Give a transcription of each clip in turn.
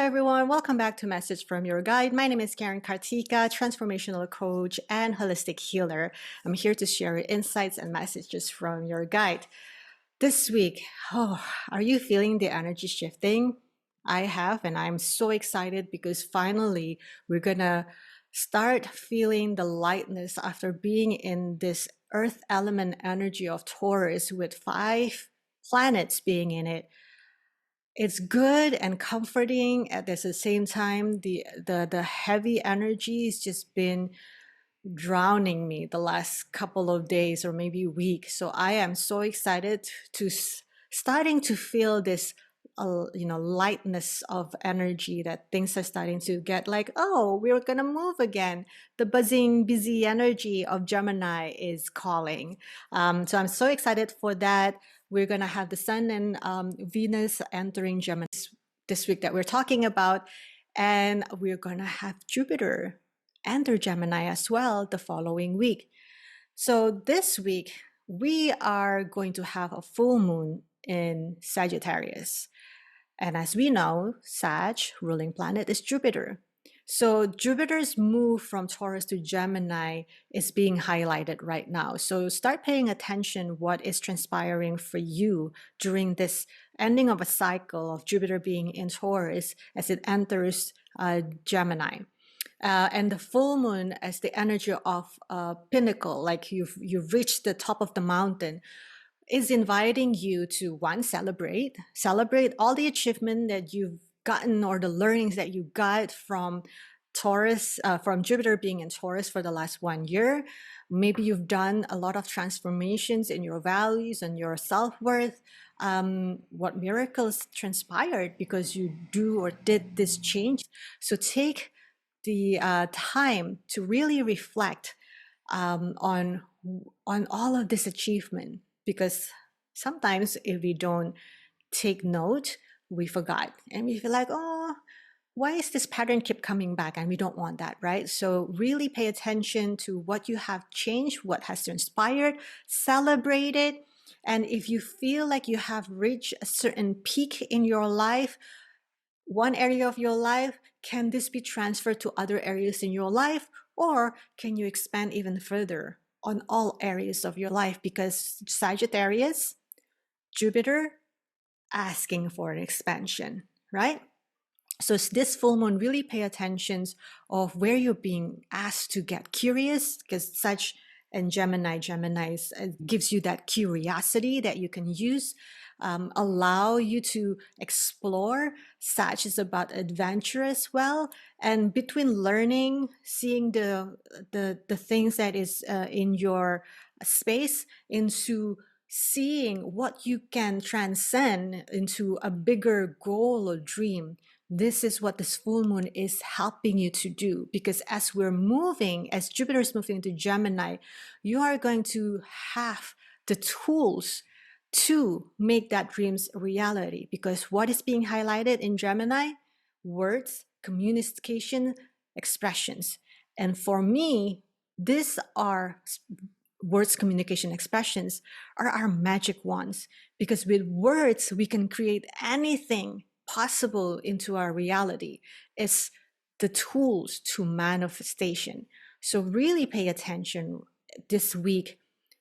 everyone. Welcome back to Message from Your Guide. My name is Karen Kartika, transformational coach and holistic healer. I'm here to share insights and messages from your guide. This week, are you feeling the energy shifting? I have, and I'm so excited because finally we're gonna start feeling the lightness after being in this earth element energy of Taurus with 5 planets being in it. It's good and comforting at the same time. The heavy energy has just been drowning me the last couple of days or maybe week. So I am so excited to starting to feel this lightness of energy, that things are starting to get like, oh, we're gonna move again. The buzzing busy energy of Gemini is calling. So I'm so excited for that. We're gonna have the sun and Venus entering Gemini this week that we're talking about, and we're gonna have Jupiter enter Gemini as well the following week. So this week we are going to have a full moon in Sagittarius. And as we know, Sag, ruling planet, is Jupiter. So Jupiter's move from Taurus to Gemini is being highlighted right now. So start paying attention what is transpiring for you during this ending of a cycle of Jupiter being in Taurus as it enters Gemini. And the full moon as the energy of a pinnacle, like you've reached the top of the mountain, is inviting you to celebrate all the achievement that you've gotten or the learnings that you got from Taurus, from Jupiter being in Taurus for the last 1 year. Maybe you've done a lot of transformations in your values and your self-worth. What miracles transpired because you do or did this change. So take the time to really reflect on all of this achievement. Because sometimes if we don't take note, we forgot. And we feel like, oh, why is this pattern keep coming back? And we don't want that, right? So really pay attention to what you have changed, what has transpired, celebrate it. And if you feel like you have reached a certain peak in your life, one area of your life, can this be transferred to other areas in your life? Or can you expand even further on all areas of your life? Because Sagittarius, Jupiter, asking for an expansion, right? So this full moon, really pay attention of where you're being asked to get curious, because Sag and Gemini gives you that curiosity that you can use, allow you to explore. Sag is about adventure as well, and between learning, seeing the things that is in your space, into seeing what you can transcend into a bigger goal or dream. This is what this full moon is helping you to do, because as Jupiter is moving into Gemini, you are going to have the tools to make that dreams a reality. Because what is being highlighted in Gemini? Words, communication, expressions. And for me, these are words, communication, expressions are our magic wands, because with words we can create anything possible into our reality. It's the tools to manifestation. So really pay attention this week.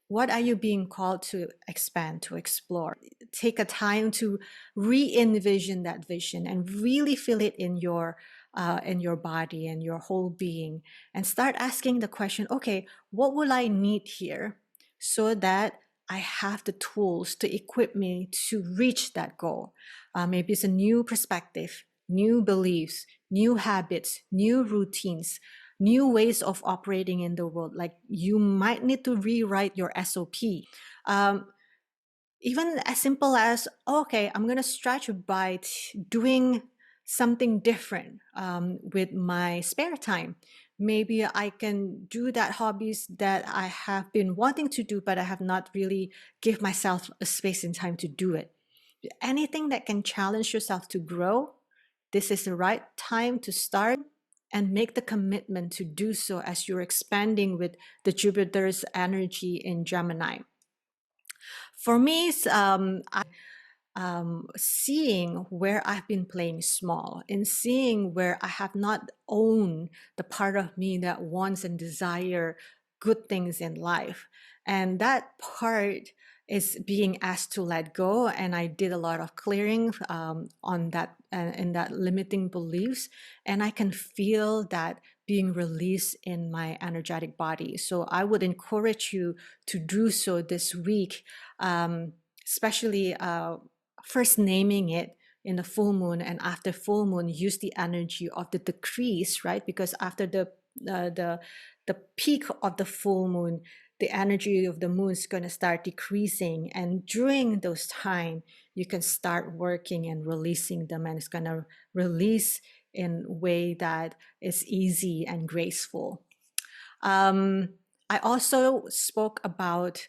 What are you being called to expand, to explore? Take a time to re-envision that vision and really feel it in your body and your whole being, and start asking the question, okay, what will I need here so that I have the tools to equip me to reach that goal? Maybe it's a new perspective, new beliefs, new habits, new routines, new ways of operating in the world. Like you might need to rewrite your SOP. Even as simple as, okay, I'm going to stretch by doing something different with my spare time. Maybe I can do that hobbies that I have been wanting to do, but I have not really give myself a space and time to do it. Anything that can challenge yourself to grow, this is the right time to start and make the commitment to do so as you're expanding with the Jupiter's energy in Gemini. For me, seeing where I've been playing small and seeing where I have not owned the part of me that wants and desire good things in life. And that part is being asked to let go. And I did a lot of clearing on that in that limiting beliefs. And I can feel that being released in my energetic body. So I would encourage you to do so this week, especially first naming it in the full moon, and after full moon use the energy of the decrease, right? Because after the peak of the full moon, the energy of the moon is going to start decreasing, and during those time you can start working and releasing them, and it's going to release in a way that is easy and graceful. I also spoke about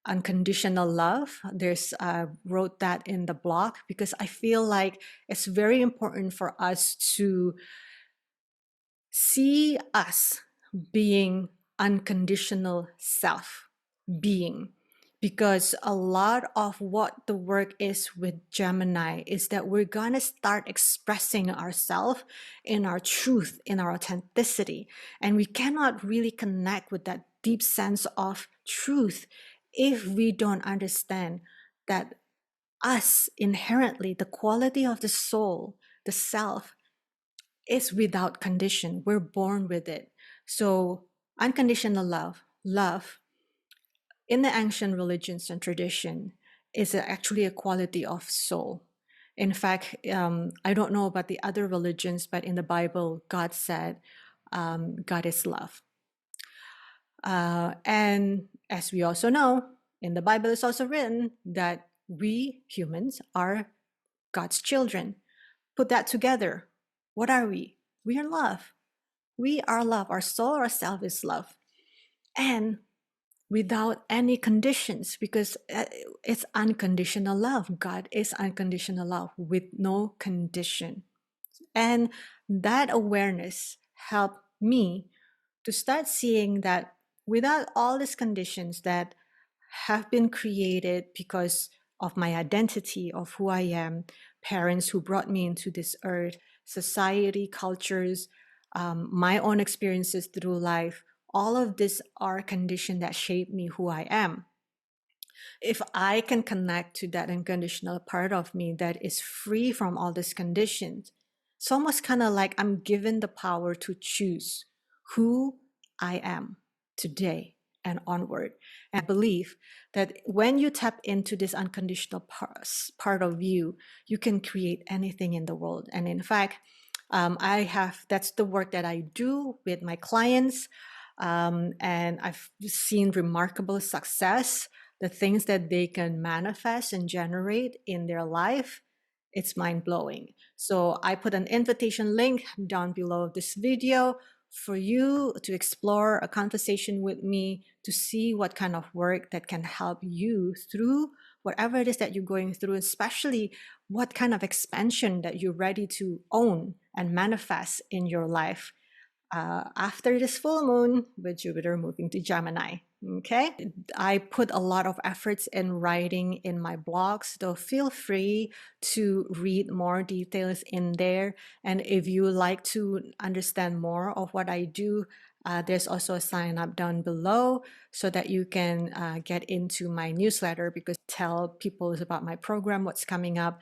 unconditional love. There's wrote that in the blog because I feel like it's very important for us to see us being unconditional self being, because a lot of what the work is with Gemini is that we're gonna start expressing ourselves in our truth, in our authenticity, and we cannot really connect with that deep sense of truth if we don't understand that us inherently, the quality of the soul, the self, is without condition. We're born with it. So unconditional love in the ancient religions and tradition is actually a quality of soul. In fact, I don't know about the other religions, but in the Bible, God said, God is love. And as we also know, in the Bible, it's also written that we humans are God's children. Put that together. What are we? We are love. We are love. Our soul, our self is love. And without any conditions, because it's unconditional love. God is unconditional love with no condition. And that awareness helped me to start seeing that without all these conditions that have been created because of my identity of who I am, parents who brought me into this earth, society, cultures, my own experiences through life, all of these are conditions that shape me who I am. If I can connect to that unconditional part of me that is free from all these conditions, it's almost kind of like I'm given the power to choose who I am today and onward. And I believe that when you tap into this unconditional part of you, you can create anything in the world. And in fact, that's the work that I do with my clients. And I've seen remarkable success, the things that they can manifest and generate in their life. It's mind blowing. So I put an invitation link down below this video for you to explore a conversation with me to see what kind of work that can help you through whatever it is that you're going through, especially what kind of expansion that you're ready to own and manifest in your life after this full moon with Jupiter moving to Gemini. Okay, I put a lot of efforts in writing in my blogs, so feel free to read more details in there. And if you like to understand more of what I do, there's also a sign up down below so that you can get into my newsletter, because tell people about my program, what's coming up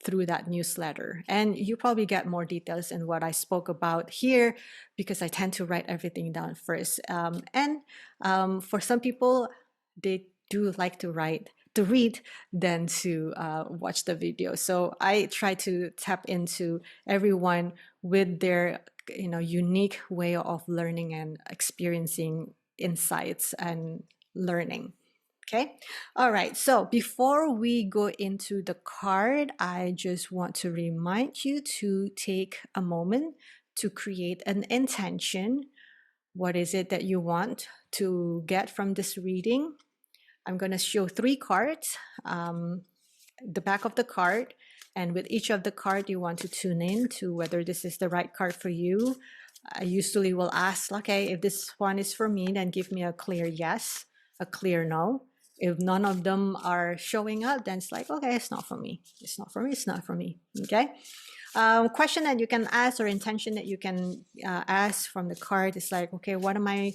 through that newsletter. And you probably get more details in what I spoke about here, because I tend to write everything down first. For some people, they do like to read than to watch the video. So I try to tap into everyone with their unique way of learning and experiencing insights and learning. Okay. All right. So before we go into the card, I just want to remind you to take a moment to create an intention. What is it that you want to get from this reading? I'm going to show 3 cards, the back of the card, and with each of the card, you want to tune in to whether this is the right card for you. I usually will ask, okay, if this one is for me, then give me a clear yes, a clear no. If none of them are showing up, then it's like, okay, it's not for me. It's not for me. It's not for me. Okay. Question that you can ask, or intention that you can ask from the card is like, okay, what am I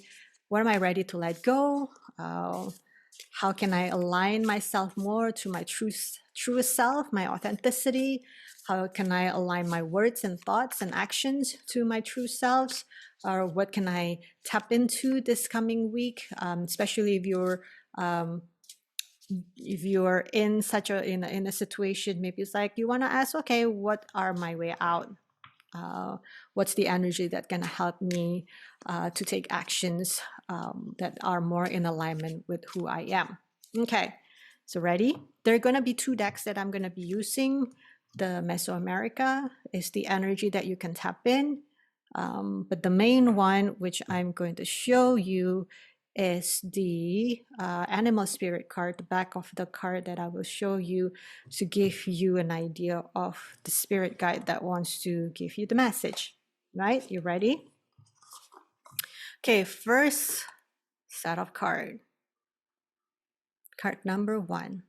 ready to let go? How can I align myself more to my truest self, my authenticity? How can I align my words and thoughts and actions to my true selves? Or what can I tap into this coming week? Especially if you're in such in a situation, maybe it's like you want to ask, okay, what are my way out? What's the energy that can help me to take actions that are more in alignment with who I am? Okay, so ready? There are going to be two decks that I'm going to be using. The Mesoamerica is the energy that you can tap in. But the main one, which I'm going to show you, is the animal spirit card, the back of the card that I will show you to give you an idea of the spirit guide that wants to give you the message. Right? You ready? Okay, first set of card. Card number 1.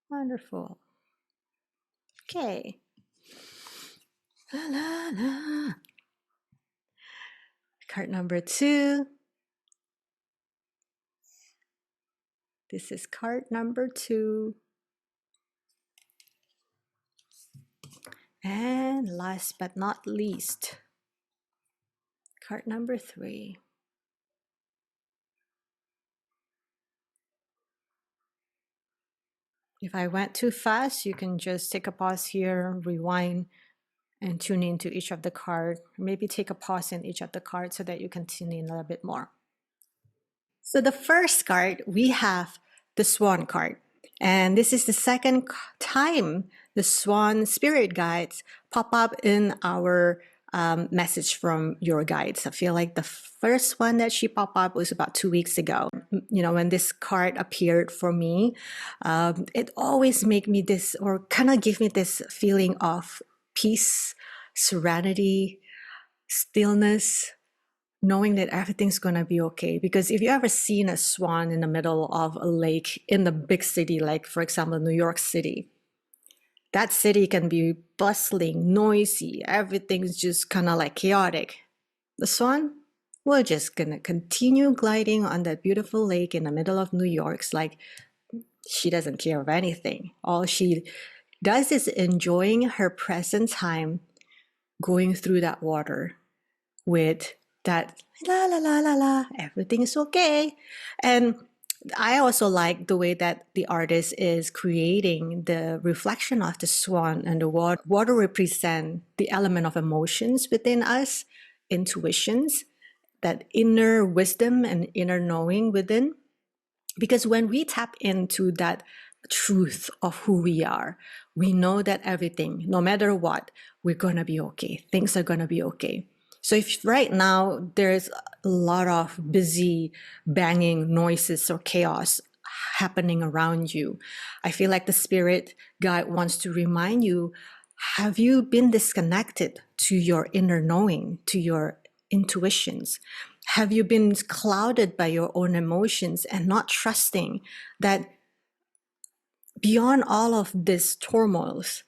Wonderful. Okay. La, la, la. Card number 2. This is card number 2. And last but not least, card number 3. If I went too fast, you can just take a pause here, rewind, and tune into each of the cards. Maybe take a pause in each of the cards so that you can tune in a little bit more. So the first card, we have the Swan card. And this is the second time the Swan spirit guides pop up in our message from your guides. I feel like the first one that she popped up was about 2 weeks ago. You know, when this card appeared for me, it always make me this, or kind of give me this feeling of peace, serenity, stillness, knowing that everything's going to be okay. Because if you ever seen a swan in the middle of a lake in the big city, like for example, New York City, that city can be bustling, noisy, everything's just kind of like chaotic. The swan, we're just going to continue gliding on that beautiful lake in the middle of New York. It's like she doesn't care of anything. All she does is enjoying her present time going through that water with that la la la la la, everything is okay. And I also like the way that the artist is creating the reflection of the swan and the water. Water represent the element of emotions within us, intuitions, that inner wisdom and inner knowing within. Because when we tap into that truth of who we are, we know that everything, no matter what, we're going to be okay. Things are going to be okay. So if right now there's a lot of busy banging noises or chaos happening around you, I feel like the spirit guide wants to remind you, have you been disconnected to your inner knowing, to your intuitions? Have you been clouded by your own emotions and not trusting that beyond all of these turmoils,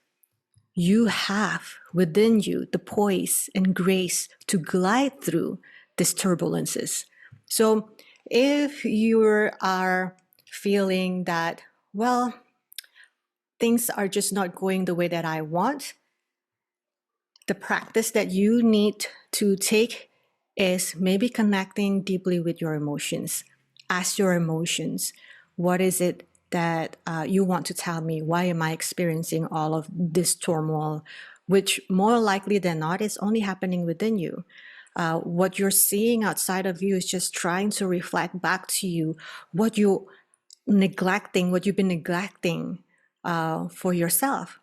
you have within you the poise and grace to glide through these turbulences? So if you are feeling that, well, things are just not going the way that I want, the practice that you need to take is maybe connecting deeply with your emotions. Ask your emotions, what is it that you want to tell me? Why am I experiencing all of this turmoil, which more likely than not is only happening within you? What you're seeing outside of you is just trying to reflect back to you what you've been neglecting for yourself,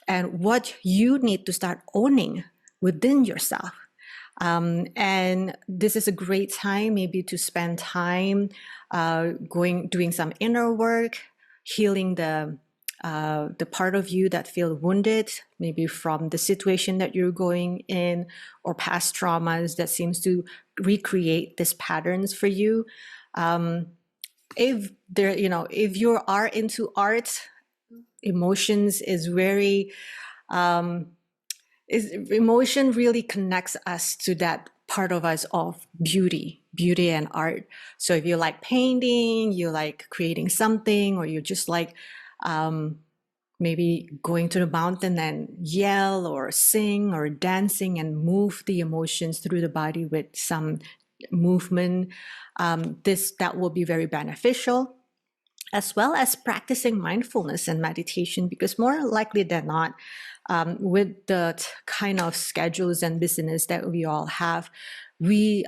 and what you need to start owning within yourself. And this is a great time maybe to spend time doing some inner work, healing the part of you that feel wounded, maybe from the situation that you're going in, or past traumas that seems to recreate these patterns for you. If there, if you are into art, emotions is very, emotion really connects us to that part of us of beauty and art. So if you like painting, you like creating something, or you just like maybe going to the mountain and yell or sing or dancing and move the emotions through the body with some movement, that will be very beneficial, as well as practicing mindfulness and meditation, because more likely than not, with the kind of schedules and business that we all have, we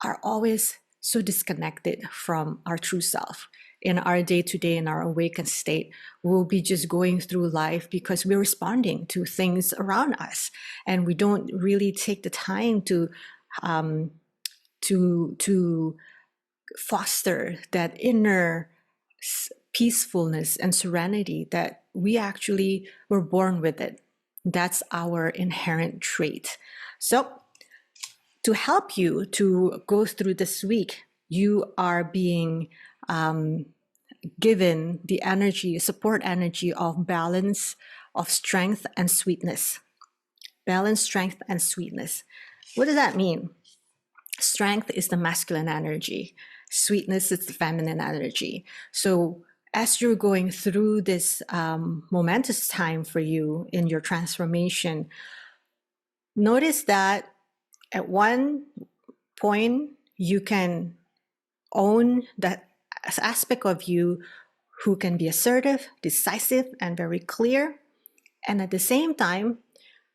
are always so disconnected from our true self. In our day-to-day, in our awakened state, we'll be just going through life because we're responding to things around us, and we don't really take the time to foster that inner peacefulness and serenity that we actually were born with it. That's our inherent trait. So to help you to go through this week, you are being given the energy, support energy of balance, of strength and sweetness. Balance, strength, and sweetness. What does that mean? Strength is the masculine energy. Sweetness is the feminine energy. So as you're going through this momentous time for you in your transformation, notice that at one point you can own that aspect of you who can be assertive, decisive, and very clear. And at the same time,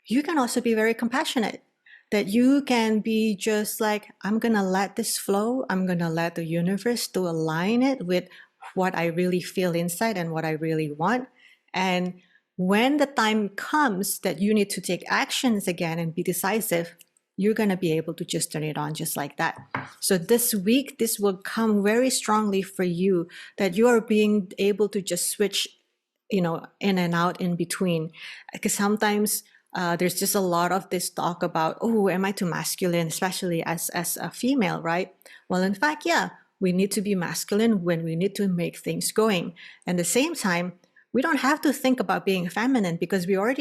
you can also be very compassionate. That you can be just like, I'm going to let this flow. I'm going to let the universe to align it with what I really feel inside and what I really want. And when the time comes that you need to take actions again and be decisive, you're going to be able to just turn it on just like that. So this week, this will come very strongly for you, that you are being able to just switch, in and out in between. Because sometimes there's just a lot of this talk about, oh, am I too masculine, especially as a female, right? Well, in fact, yeah, we need to be masculine when we need to make things going. And at the same time, we don't have to think about being feminine, because we are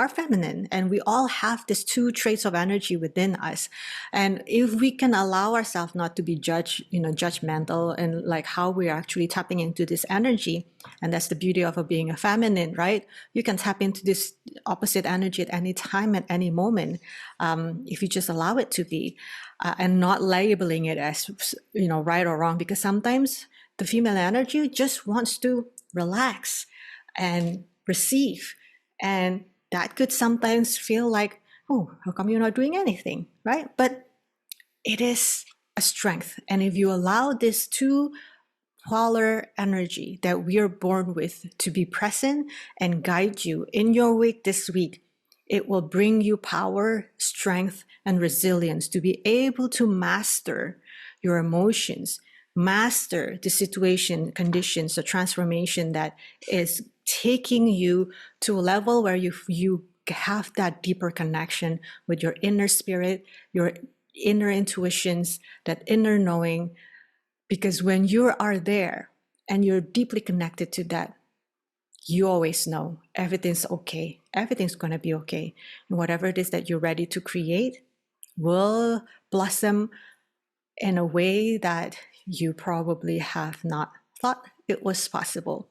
feminine, and we all have these two traits of energy within us. And if we can allow ourselves not to be judgmental, and like how we're actually tapping into this energy, and that's the beauty of being a feminine, right? You can tap into this opposite energy at any time, at any moment, if you just allow it to be, and not labeling it as right or wrong, because sometimes the female energy just wants to relax and receive. And that could sometimes feel like, oh, how come you're not doing anything, right? But it is a strength. And if you allow this two polar energy that we are born with to be present and guide you in your week this week, it will bring you power, strength, and resilience to be able to master your emotions, master the situation, conditions, the transformation that is taking you to a level where you have that deeper connection with your inner spirit, your inner intuitions, that inner knowing. Because when you are there and you're deeply connected to that, you always know everything's okay. Everything's going to be okay. And whatever it is that you're ready to create will blossom in a way that you probably have not thought it was possible.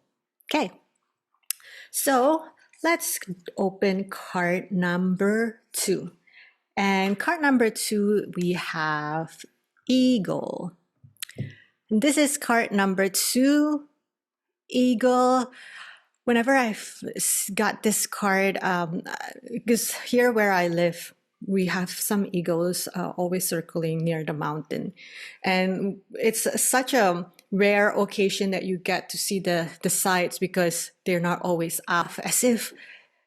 Okay, so let's open card number 2. And card number 2, we have Eagle. This is card number 2, Eagle. Whenever I've got this card, because here where I live, we have some eagles always circling near the mountain. And it's such a rare occasion that you get to see the sights, because they're not always up, as if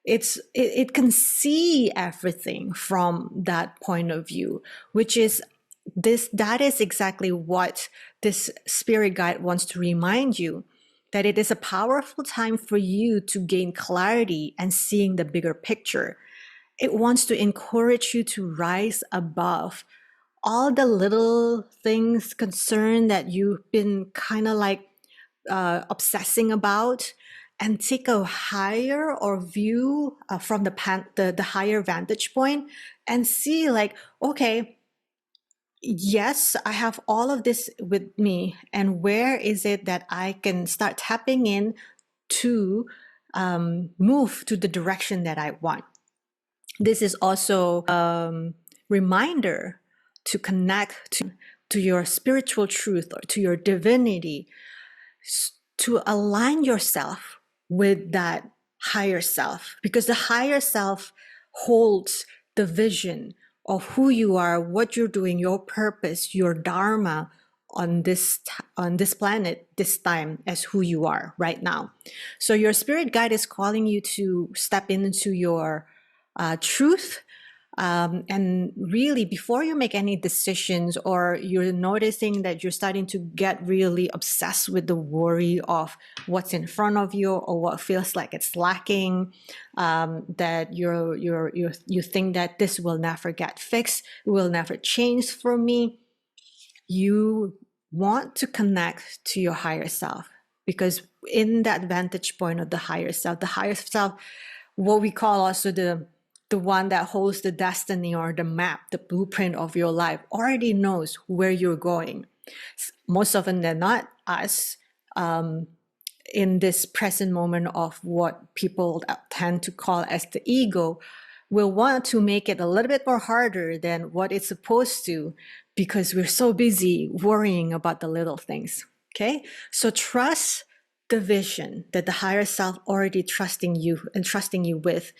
it can see everything from that point of view, which is that is exactly what this spirit guide wants to remind you, that it is a powerful time for you to gain clarity and seeing the bigger picture. It wants to encourage you to rise above all the little things, concern that you've been kind of like obsessing about, and take a higher or view from the higher vantage point and see like, okay, yes, I have all of this with me, and where is it that I can start tapping in to move to the direction that I want. This is also reminder to connect to your spiritual truth or to your divinity, to align yourself with that higher self, because the higher self holds the vision of who you are, what you're doing, your purpose, your dharma on this planet, this time, as who you are right now. So your spirit guide is calling you to step into your truth, and really, before you make any decisions, or you're noticing that you're starting to get really obsessed with the worry of what's in front of you or what feels like it's lacking, that you think that this will never get fixed, will never change for me, you want to connect to your higher self, because in that vantage point of the higher self, what we call also the one that holds the destiny or the map, the blueprint of your life, already knows where you're going. Most often than not, us, in this present moment of what people tend to call as the ego, will want to make it a little bit more harder than what it's supposed to, because we're so busy worrying about the little things. Okay, so trust the vision that the higher self already trusting you with,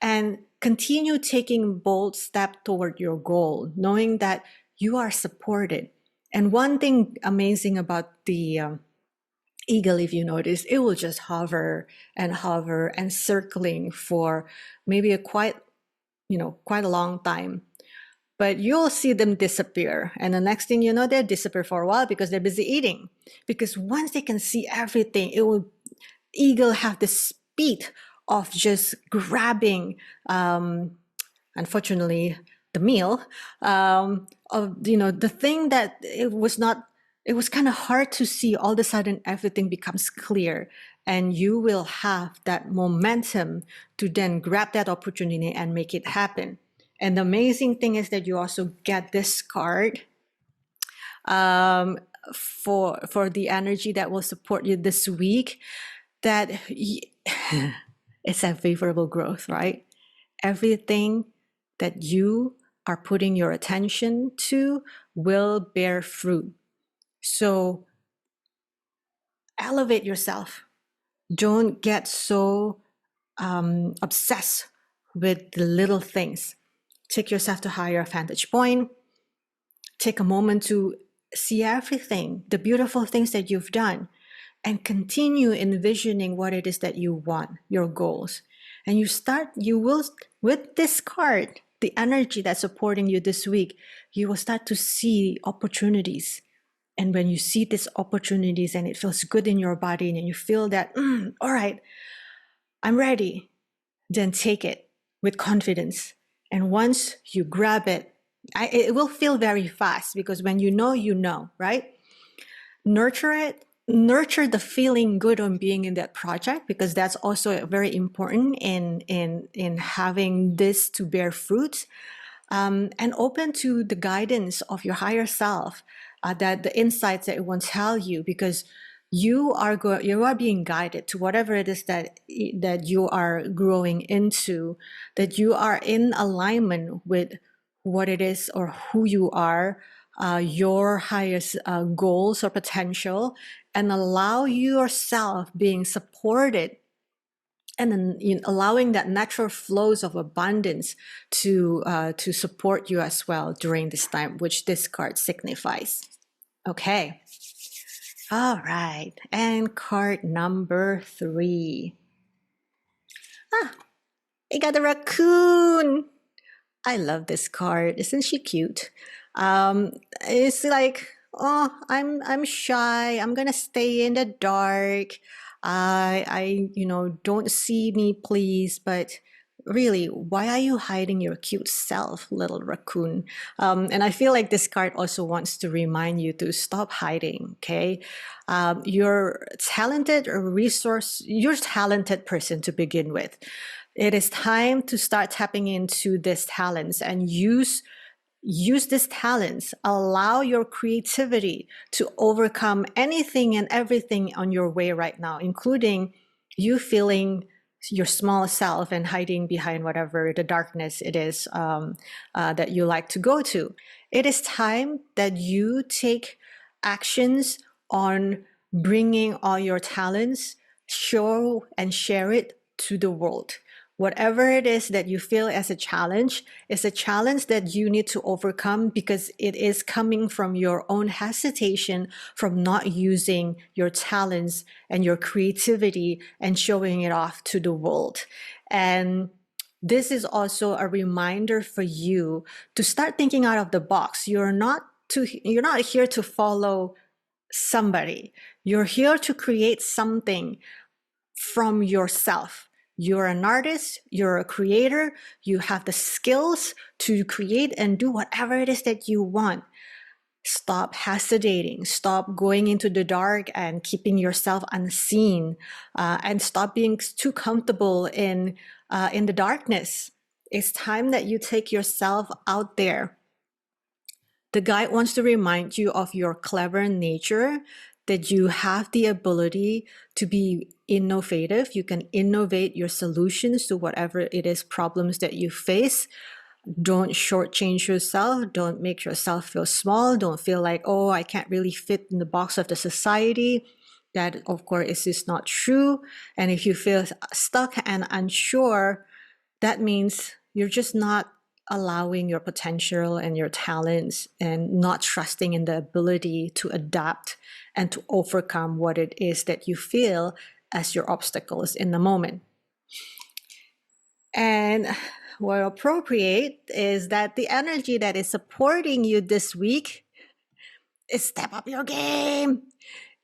and continue taking bold step toward your goal, knowing that you are supported. And one thing amazing about the eagle, if you notice, it will just hover and circling for maybe quite a long time. But you'll see them disappear. And the next thing you know, they'll disappear for a while because they're busy eating. Because once they can see everything, eagle have the speed of just grabbing, unfortunately, the meal, of the thing that it was kind of hard to see. All of a sudden, everything becomes clear, and you will have that momentum to then grab that opportunity and make it happen. And the amazing thing is that you also get this card for the energy that will support you this week. That it's a favorable growth, right? Everything that you are putting your attention to will bear fruit. So elevate yourself. Don't get so obsessed with the little things. Take yourself to higher vantage point. Take a moment to see everything, the beautiful things that you've done, and continue envisioning what it is that you want, your goals. And you will, with this card, the energy that's supporting you this week, you will start to see opportunities. And when you see these opportunities and it feels good in your body and you feel that, all right, I'm ready, then take it with confidence. And once you grab it, it will feel very fast, because when you know, right? Nurture it. Nurture the feeling good on being in that project, because that's also very important in having this to bear fruit, and open to the guidance of your higher self, that the insights that it will tell you, because you are being guided to whatever it is that you are growing into, that you are in alignment with what it is or who you are, your highest goals or potential, and allow yourself being supported, and then allowing that natural flows of abundance to support you as well during this time, which this card signifies. Okay. All right. And card number 3. I got a raccoon. I love this card. Isn't she cute? It's like, oh, I'm shy. I'm gonna stay in the dark. I don't see me, please. But Really, why are you hiding your cute self, little raccoon? And I feel like this card also wants to remind you to stop hiding, okay? You're talented or you're a talented person to begin with. It is time to start tapping into these talents and use these talents. Allow your creativity to overcome anything and everything on your way right now, including you feeling your small self and hiding behind whatever the darkness it is that you like to go to. It is time that you take actions on bringing all your talents, show and share it to the world. Whatever it is that you feel as a challenge is a challenge that you need to overcome because it is coming from your own hesitation from not using your talents and your creativity and showing it off to the world. And this is also a reminder for you to start thinking out of the box. You're not here to follow somebody. You're here to create something from yourself. You're an artist, you're a creator, you have the skills to create and do whatever it is that you want. Stop hesitating, stop going into the dark and keeping yourself unseen, and stop being too comfortable in the darkness. It's time that you take yourself out there. The guide wants to remind you of your clever nature, that you have the ability to be innovative. You can innovate your solutions to whatever it is problems that you face. Don't shortchange yourself. Don't make yourself feel small. Don't feel like, oh, I can't really fit in the box of the society. That, of course, is not true. And if you feel stuck and unsure, that means you're just not allowing your potential and your talents and not trusting in the ability to adapt and to overcome what it is that you feel as your obstacles in the moment. And what appropriate is that the energy that is supporting you this week is step up your game.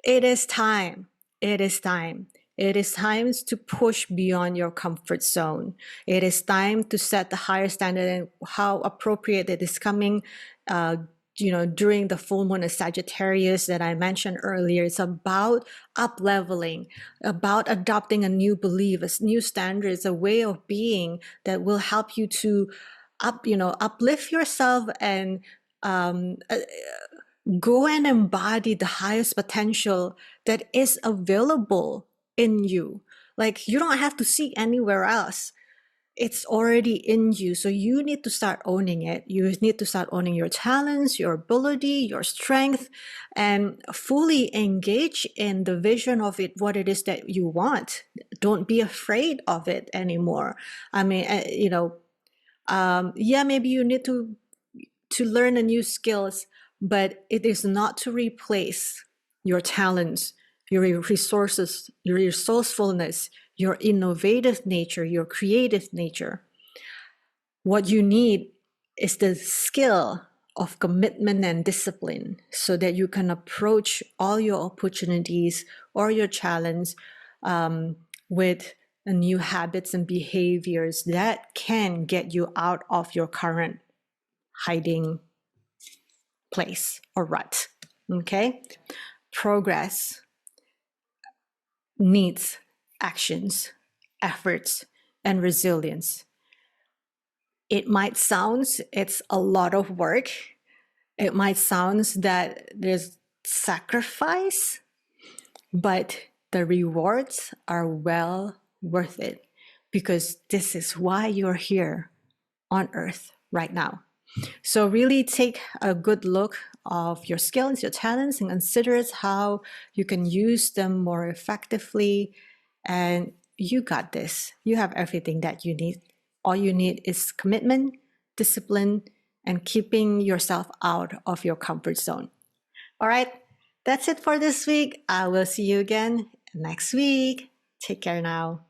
It is time. It is time. It is time to push beyond your comfort zone. It is time to set the higher standard, and how appropriate it is coming during the full moon of Sagittarius that I mentioned earlier. It's about up-leveling, about adopting a new belief, a new standards, a way of being that will help you to uplift yourself and go and embody the highest potential that is available in you. Like, you don't have to seek anywhere else. It's already in you. So you need to start owning it. You need to start owning your talents, your ability, your strength, and fully engage in the vision of it, what it is that you want. Don't be afraid of it anymore. I mean, maybe you need to learn a new skills, but it is not to replace your talents, your resources, your resourcefulness, your innovative nature, your creative nature. What you need is the skill of commitment and discipline so that you can approach all your opportunities or your challenge with new habits and behaviors that can get you out of your current hiding place or rut. Okay? Progress needs actions, efforts, and resilience. It might sound it's a lot of work. It might sound that there's sacrifice, but the rewards are well worth it, because this is why you're here on Earth right now. So really take a good look of your skills, your talents, and consider how you can use them more effectively. And you got this. You have everything that you need. All you need is commitment, discipline, and keeping yourself out of your comfort zone. All right, that's it for this week. I will see you again next week. Take care now.